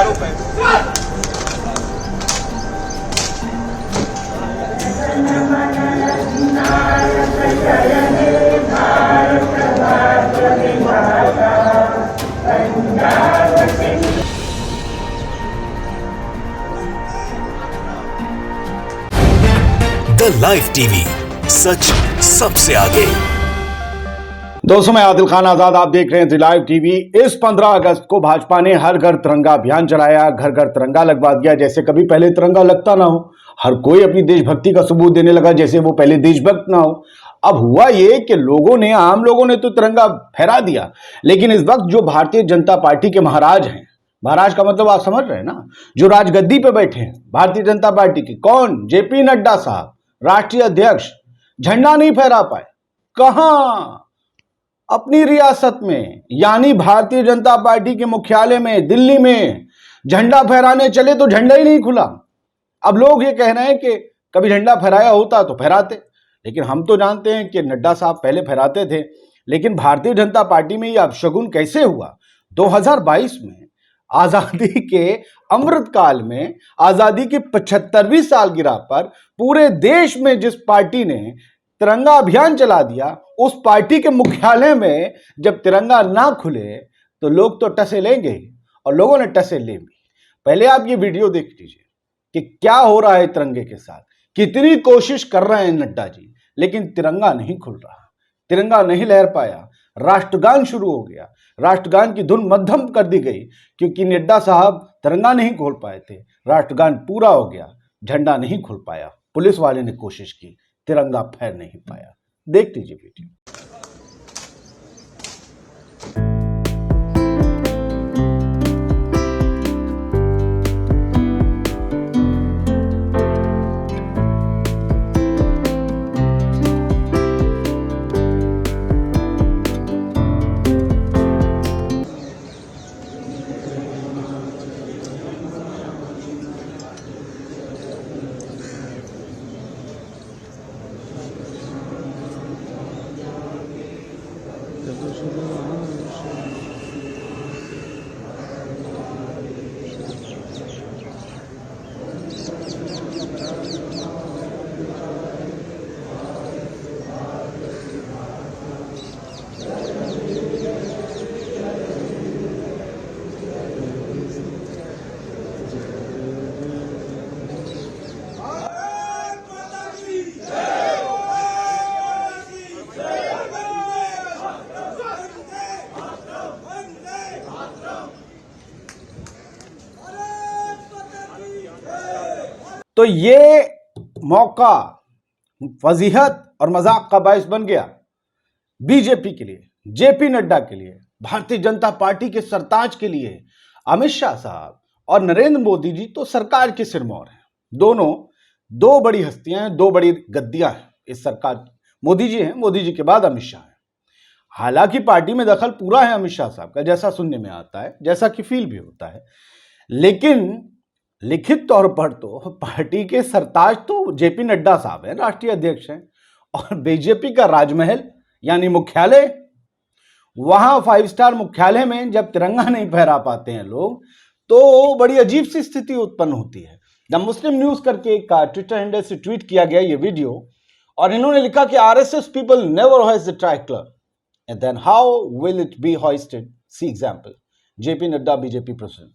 आरोप है। The live TV, सच सबसे आगे। दोस्तों, मैं आदिल खान आजाद, आप देख रहे हैं द लाइव टीवी। इस 15 अगस्त को भाजपा ने हर घर तिरंगा अभियान चलाया, घर घर तिरंगा लगवा दिया। जैसे कभी पहले तिरंगा लगता ना हो, हर कोई अपनी देशभक्ति का सबूत देने लगा जैसे वो पहले देशभक्त ना हो। अब हुआ ये कि आम लोगों ने तो तिरंगा फहरा दिया, लेकिन इस वक्त जो भारतीय जनता पार्टी के महाराज हैं, महाराज का मतलब आप समझ रहे हैं ना, जो राजगद्दी पे बैठे हैं भारतीय जनता पार्टी के, कौन? जेपी नड्डा साहब, राष्ट्रीय अध्यक्ष, झंडा नहीं फहरा पाए। कहां? अपनी रियासत में, यानी भारतीय जनता पार्टी के मुख्यालय में दिल्ली में झंडा फहराने चले तो झंडा ही नहीं खुला। अब लोग ये कह रहे हैं कि कभी झंडा फहराया होता तो फहराते, लेकिन हम तो जानते हैं कि नड्डा साहब पहले फहराते थे। लेकिन भारतीय जनता पार्टी में ये अपशगुन कैसे हुआ? 2022 में आजादी के अमृतकाल में, आजादी की 75वीं सालगिरह पर पूरे देश में जिस पार्टी ने तिरंगा अभियान चला दिया, उस पार्टी के मुख्यालय में जब तिरंगा ना खुले तो लोग तो टसे लेंगे ही, और लोगों ने टसे ले भी। पहले आप ये वीडियो देख लीजिए कि क्या हो रहा है तिरंगे के साथ। कितनी कोशिश कर रहे हैं नड्डा जी, लेकिन तिरंगा नहीं खुल रहा, तिरंगा नहीं लहर पाया। राष्ट्रगान शुरू हो गया, राष्ट्रगान की धुन मध्यम कर दी गई क्योंकि नड्डा साहब तिरंगा नहीं खोल पाए थे। राष्ट्रगान पूरा हो गया, झंडा नहीं खुल पाया। पुलिस वाले ने कोशिश की, तिरंगा फहर नहीं पाया। देख लीजिए वीडियो। तो ये मौका फजीहत और मजाक का बायस बन गया बीजेपी के लिए, जेपी नड्डा के लिए, भारतीय जनता पार्टी के सरताज के लिए। अमित शाह साहब और नरेंद्र मोदी जी तो सरकार के सिरमौर हैं। दोनों दो बड़ी हस्तियां हैं, दो बड़ी गद्दियां हैं इस सरकार की। मोदी जी हैं, मोदी जी के बाद अमित शाह हैं। हालांकि पार्टी में दखल पूरा है अमित शाह साहब का, जैसा सुनने में आता है, जैसा कि फील भी होता है, लेकिन लिखित तौर पर तो पार्टी के सरताज तो जेपी नड्डा साहब हैं, राष्ट्रीय अध्यक्ष हैं। और बीजेपी का राजमहल यानी मुख्यालय, वहां 5 स्टार मुख्यालय में जब तिरंगा नहीं फहरा पाते हैं लोग, तो बड़ी अजीब सी स्थिति उत्पन्न होती है। द मुस्लिम न्यूज करके एक ट्विटर हैंडल से ट्वीट किया गया ये वीडियो, और इन्होंने लिखा कि RSS people never hoist the tricolour and then how will it be hoisted, see example. JP Nadda BJP president,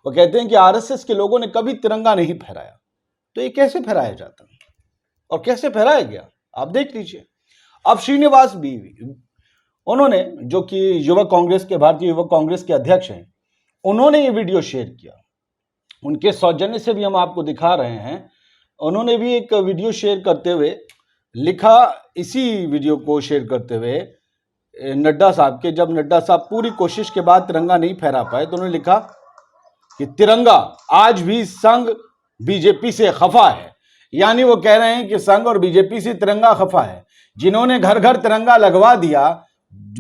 वो कहते हैं कि आरएसएस के लोगों ने कभी तिरंगा नहीं फहराया, तो ये कैसे फहराया जाता और कैसे फहराया गया, आप देख लीजिए। अब श्रीनिवास बीवी, उन्होंने, जो कि युवक कांग्रेस के, भारतीय युवक कांग्रेस के अध्यक्ष हैं, उन्होंने ये वीडियो शेयर किया। उनके सौजन्य से भी हम आपको दिखा रहे हैं। उन्होंने भी एक वीडियो शेयर करते हुए लिखा, इसी वीडियो को शेयर करते हुए नड्डा साहब के, जब नड्डा साहब पूरी कोशिश के बाद तिरंगा नहीं फहरा पाए, तो उन्होंने लिखा कि तिरंगा आज भी संघ बीजेपी से खफा है। यानी वो कह रहे हैं कि संघ और बीजेपी से तिरंगा खफा है। जिन्होंने घर घर तिरंगा लगवा दिया,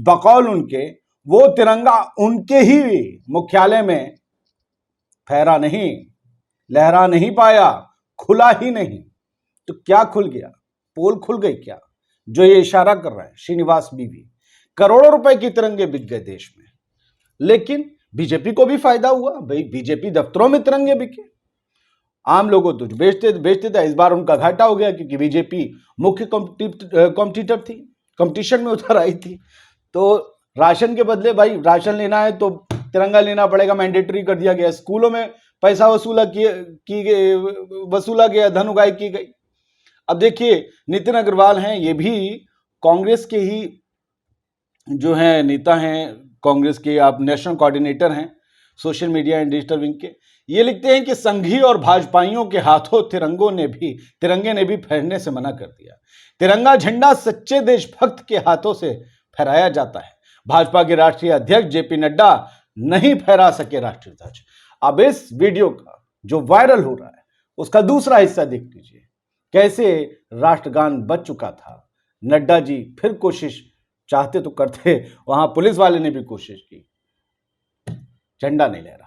बकौल उनके, वो तिरंगा उनके ही मुख्यालय में फहरा नहीं, लहरा नहीं पाया, खुला ही नहीं। तो क्या खुल गया? पोल खुल गई क्या? जो ये इशारा कर रहा है श्रीनिवास बीवी। करोड़ों रुपए के तिरंगे बिक गए देश में, लेकिन बीजेपी को भी फायदा हुआ, भाई बीजेपी दफ्तरों में तिरंगे बिके, आम लोगों तो बेचते थे, इस बार उनका घाटा हो गया क्योंकि बीजेपी मुख्य कॉम्पिटिटर थी, कंपटीशन में उतर आई थी। तो राशन के बदले भाई राशन लेना है तो तिरंगा लेना पड़ेगा, मैंडेटरी कर दिया गया। स्कूलों में पैसा वसूला गया, धन उगाही की गई। अब देखिए नितिन अग्रवाल हैं, ये भी कांग्रेस के ही जो हैं नेता हैं, कांग्रेस के आप नेशनल कोऑर्डिनेटर हैं social media and digital wing के। ये लिखते हैं कि संघी और भाजपाइयों के हाथों तिरंगे ने भी फहरने से मना कर दिया। तिरंगा झंडा सच्चे देशभक्त के हाथों से फहराया जाता है। भाजपा के राष्ट्रीय अध्यक्ष जेपी नड्डा नहीं फहरा सके राष्ट्रीय ध्वज। अब इस वीडियो का जो वायरल हो रहा है उसका दूसरा हिस्सा देख लीजिए, कैसे राष्ट्रगान बज चुका था। नड्डा जी फिर कोशिश चाहते तो करते, वहां पुलिस वाले ने भी कोशिश की, झंडा नहीं ले रहा।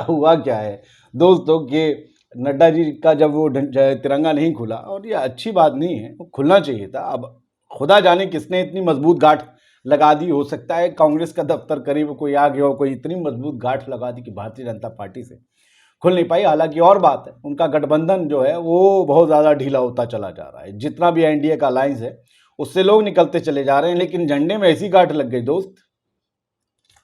हुआ क्या है दोस्तों कि नड्डा जी का जब वो तिरंगा नहीं खुला, और ये अच्छी बात नहीं है, वो खुलना चाहिए था। अब खुदा जाने किसने इतनी मजबूत गांठ लगा दी, हो सकता है कांग्रेस का दफ्तर करीब कोई आ गया हो, कोई इतनी मजबूत गांठ लगा दी कि भारतीय जनता पार्टी से खुल नहीं पाई। हालांकि और बात है, उनका गठबंधन जो है वो बहुत ज़्यादा ढीला होता चला जा रहा है। जितना भी एनडीए का अलायंस है उससे लोग निकलते चले जा रहे हैं, लेकिन झंडे में ऐसी गांठ लग गई दोस्त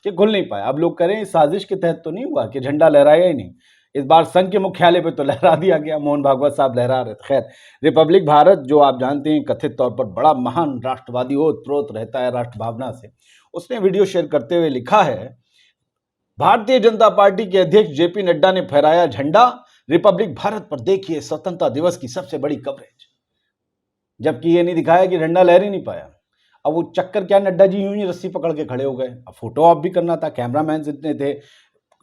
कि खुल नहीं पाया। अब लोग करें इस साजिश के तहत तो नहीं हुआ कि झंडा लहराया ही नहीं, इस बार संघ के मुख्यालय पे तो लहरा दिया गया, मोहन भागवत साहब लहरा रहे थे। खैर, रिपब्लिक भारत जो आप जानते हैं कथित तौर पर बड़ा महान राष्ट्रवादी ओतप्रोत रहता है राष्ट्र भावना से, उसने वीडियो शेयर करते हुए लिखा है, भारतीय जनता पार्टी के अध्यक्ष जेपी नड्डा ने फहराया झंडा, रिपब्लिक भारत पर देखिए स्वतंत्रता दिवस की सबसे बड़ी कवरेज। जबकि ये नहीं दिखाया कि झंडा लहर ही नहीं पाया। अब वो चक्कर क्या, नड्डा जी यूं ही रस्सी पकड़ के खड़े हो गए। अब फोटो ऑफ भी करना था, कैमरामैन इतने थे,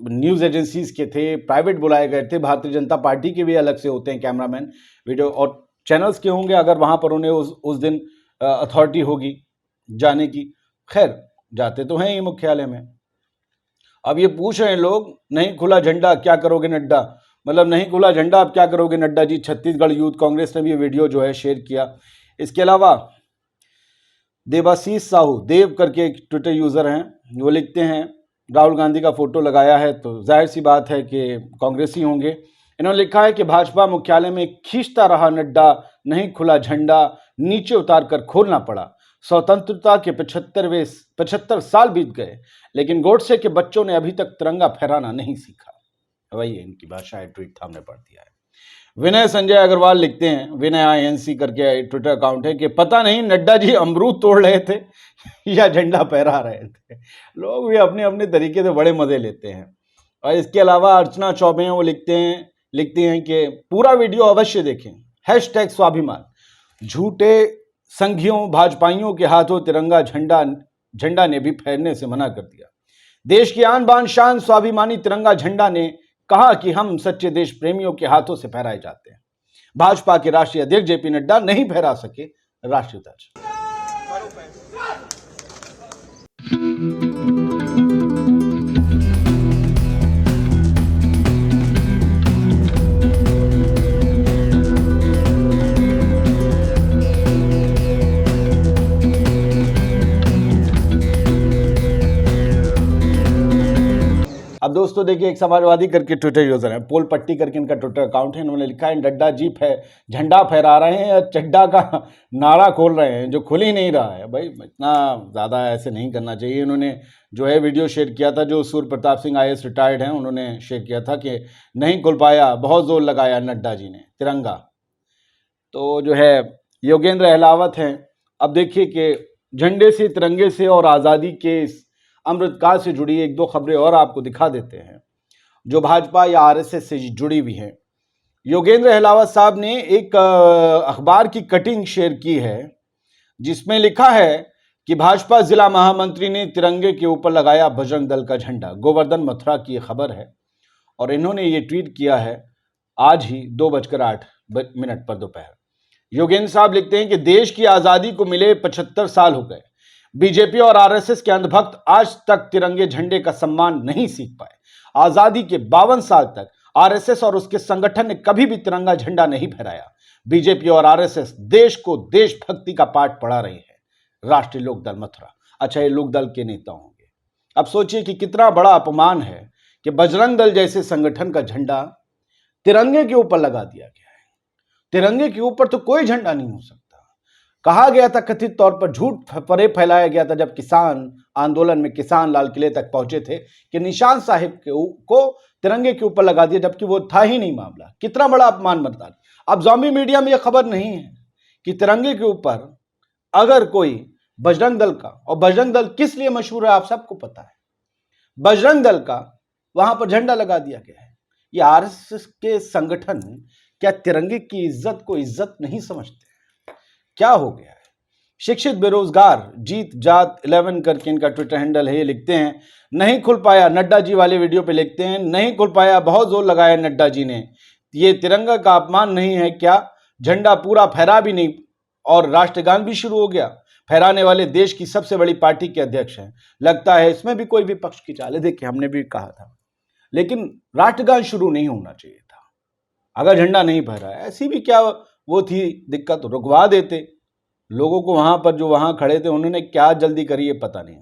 न्यूज़ एजेंसीज के थे, प्राइवेट बुलाए गए थे, भारतीय जनता पार्टी के भी अलग से होते हैं कैमरामैन, वीडियो और चैनल्स के होंगे अगर वहाँ पर उन्हें उस दिन अथॉरिटी होगी जाने की। खैर, जाते तो हैं ही मुख्यालय में। अब ये पूछ रहे हैं लोग, नहीं खुला झंडा क्या करोगे नड्डा, मतलब नहीं खुला झंडा अब क्या करोगे नड्डा जी। छत्तीसगढ़ यूथ कांग्रेस ने भी ये वीडियो जो है शेयर किया। इसके अलावा देवाशीष साहू, देव करके एक ट्विटर यूज़र हैं, वो लिखते हैं राहुल गांधी का फोटो लगाया है तो जाहिर सी बात है कि कांग्रेसी होंगे। इन्होंने लिखा है कि भाजपा मुख्यालय में खींचता रहा नड्डा, नहीं खुला झंडा, नीचे उतार कर खोलना पड़ा। स्वतंत्रता के 75 साल बीत गए, लेकिन गोडसे के बच्चों ने अभी तक तिरंगा फहराना नहीं सीखा। वही इनकी भाषा है, ट्वीट था हमने पढ़ दिया है। विनय संजय अग्रवाल लिखते हैं, विनय INC करके ट्विटर अकाउंट है, कि पता नहीं नड्डा जी अमरूद तोड़ रहे थे या झंडा फहरा रहे थे। लोग भी अपने अपने तरीके से बड़े मजे लेते हैं। और इसके अलावा अर्चना चौबे हैं, वो लिखती हैं कि पूरा वीडियो अवश्य देखें, #स्वाभिमान, झूठे संघियों भाजपाइयों के हाथों तिरंगा झंडा ने भी फहरने से मना कर दिया। देश की आन बान शान स्वाभिमानी तिरंगा झंडा ने कहा कि हम सच्चे देश प्रेमियों के हाथों से फहराए जाते हैं। भाजपा के राष्ट्रीय अध्यक्ष जेपी नड्डा नहीं फहरा सके राष्ट्रीय ध्वज। अब दोस्तों देखिए, एक समाजवादी करके ट्विटर यूजर है, पोल पट्टी करके इनका ट्विटर अकाउंट है, इन्होंने लिखा है नड्डा जी झंडा फहरा रहे हैं या चड्डा का नाड़ा खोल रहे हैं जो खुल ही नहीं रहा है। भाई इतना ज़्यादा ऐसे नहीं करना चाहिए। इन्होंने जो है वीडियो शेयर किया था, जो सूर्य प्रताप सिंह IAS रिटायर्ड हैं, उन्होंने शेयर किया था कि नहीं खुल पाया, बहुत जोर लगाया नड्डा जी ने तिरंगा। तो जो है योगेंद्र अहलावत हैं। अब देखिए कि झंडे से, तिरंगे से और आज़ादी के अमृतकाल से जुड़ी एक दो खबरें और आपको दिखा देते हैं जो भाजपा या आरएसएस से जुड़ी हुई हैं। योगेंद्र अहलावत साहब ने एक अखबार की कटिंग शेयर की है जिसमें लिखा है कि भाजपा जिला महामंत्री ने तिरंगे के ऊपर लगाया बजरंग दल का झंडा। गोवर्धन मथुरा की यह खबर है और इन्होंने ये ट्वीट किया है आज ही 2:08 पर दोपहर। योगेंद्र साहब लिखते हैं कि देश की आजादी को मिले 75 साल हो गए। बीजेपी और आरएसएस के अंधभक्त आज तक तिरंगे झंडे का सम्मान नहीं सीख पाए। आजादी के 52 साल तक आरएसएस और उसके संगठन ने कभी भी तिरंगा झंडा नहीं फहराया। बीजेपी और आरएसएस देश को देशभक्ति का पाठ पढ़ा रही है। राष्ट्रीय लोकदल मथुरा। अच्छा, ये लोकदल के नेता होंगे। अब सोचिए कि कितना बड़ा अपमान है कि बजरंग दल जैसे संगठन का झंडा तिरंगे के ऊपर लगा दिया गया है। तिरंगे के ऊपर तो कोई झंडा नहीं हो सकता। कहा गया था, कथित तौर पर झूठ फैलाया गया था जब किसान आंदोलन में किसान लाल किले तक पहुंचे थे कि निशान साहिब को तिरंगे के ऊपर लगा दिया, जबकि वो था ही नहीं मामला। कितना बड़ा अपमान मतदान। अब ज़ॉम्बी मीडिया में यह खबर नहीं है कि तिरंगे के ऊपर अगर कोई बजरंग दल का, और बजरंग दल किस लिए मशहूर है आप सबको पता है, बजरंग दल का वहां पर झंडा लगा दिया गया है। ये आरएसएस के संगठन क्या तिरंगे की इज्जत को इज्जत नहीं समझते? क्या हो गया है? शिक्षित बेरोजगार जीत जात 11 करके इनका ट्विटर हैंडल है। ये लिखते हैं नहीं खुल पाया, नड्डा जी वाले वीडियो पे लिखते हैं नहीं खुल पाया, बहुत जोर लगाया नड्डा जी ने। ये तिरंगा का अपमान नहीं है क्या? झंडा पूरा फहरा भी नहीं और राष्ट्रगान भी शुरू हो गया। फहराने वाले देश की सबसे बड़ी पार्टी के अध्यक्ष हैं। लगता है इसमें भी कोई विपक्ष की चाल है। देखिए, हमने भी कहा था, लेकिन राष्ट्रगान शुरू नहीं होना चाहिए था। अगर झंडा नहीं फहराया, ऐसी भी क्या वो थी दिक्कत, रुकवा देते लोगों को। वहां पर जो वहां खड़े थे उन्होंने क्या जल्दी करी है पता नहीं।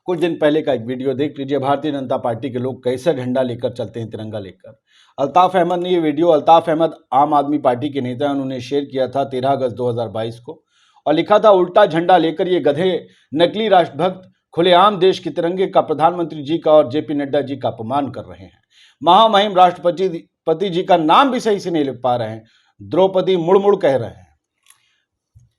कुछ दिन पहले का एक वीडियो देख लीजिए, भारतीय जनता पार्टी के लोग कैसे झंडा लेकर चलते हैं, तिरंगा लेकर। अल्ताफ अहमद ने ये वीडियो, अल्ताफ अहमद आम आदमी पार्टी के नेता हैं, उन्होंने शेयर किया था 13 अगस्त 2022 को और लिखा था उल्टा झंडा लेकर ये गधे नकली राष्ट्रभक्त खुलेआम देश के तिरंगे का प्रधानमंत्री जी का और जेपी नड्डा जी का अपमान कर रहे हैं। महामहिम राष्ट्रपति जी का नाम भी सही से नहीं लिख पा रहे हैं, द्रौपदी मुड़ कह रहे हैं।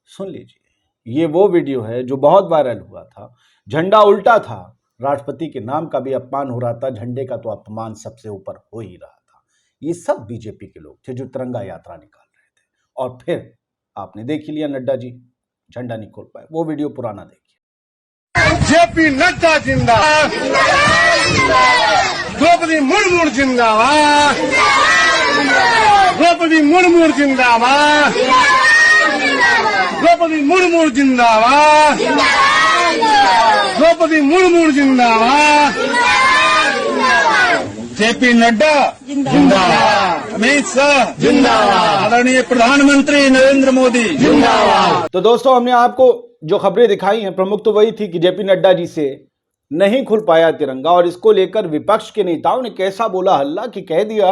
सुन लीजिए, ये वो वीडियो है जो बहुत वायरल हुआ था। झंडा उल्टा था, राष्ट्रपति के नाम का भी अपमान हो रहा था, झंडे का तो अपमान सबसे ऊपर हो ही रहा था। ये सब बीजेपी के लोग थे जो तिरंगा यात्रा निकाल रहे थे। और फिर आपने देख ही लिया, नड्डा जी झंडा नहीं खोल पाए। वो वीडियो पुराना देखिए। जेपी नड्डा जिंदाबाद, द्रौपदी मुर्मू जिंदाबाद, द्रौपदी मुर्मू जिंदाबाद, द्रौपदी मुर्मू जिंदाबाद, द्रौपदी मुर्मू जिंदाबाद, जेपी नड्डा जिंदाबाद, अमित शाह जिंदाबाद, आदरणीय प्रधानमंत्री नरेंद्र मोदी जिंदाबाद। तो दोस्तों, हमने आपको जो खबरें दिखाई हैं प्रमुख तो वही थी कि जेपी नड्डा जी से नहीं खुल पाया तिरंगा, और इसको लेकर विपक्ष के नेताओं ने कैसा बोला हल्ला कि कह दिया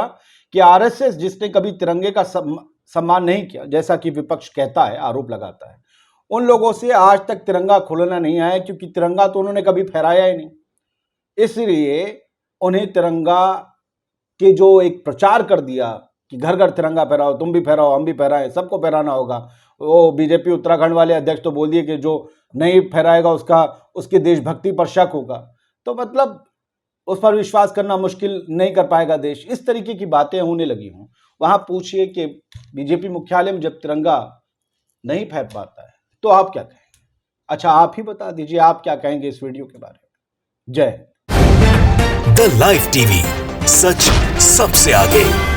कि आरएसएस जिसने कभी तिरंगे का सम्मान नहीं किया, जैसा कि विपक्ष कहता है, आरोप लगाता है, उन लोगों से आज तक तिरंगा खुलना नहीं आया, क्योंकि तिरंगा तो उन्होंने कभी फहराया ही नहीं। इसलिए उन्हें तिरंगा के जो एक प्रचार कर दिया कि घर घर तिरंगा फहराओ, तुम भी फहराओ, हम भी फहराएं, सबको फहराना होगा। वो बीजेपी उत्तराखंड वाले अध्यक्ष तो बोल दिए कि जो नहीं फहराएगा उसके देशभक्ति पर शक होगा, तो मतलब उस पर विश्वास करना मुश्किल नहीं कर पाएगा देश। इस तरीके की बातें होने लगी हों। वहां पूछिए कि बीजेपी मुख्यालय में जब तिरंगा नहीं फहर पाता है तो आप क्या कहेंगे? अच्छा, आप ही बता दीजिए, आप क्या कहेंगे इस वीडियो के बारे में। जय हिंद। द लाइव टीवी, सच सबसे आगे।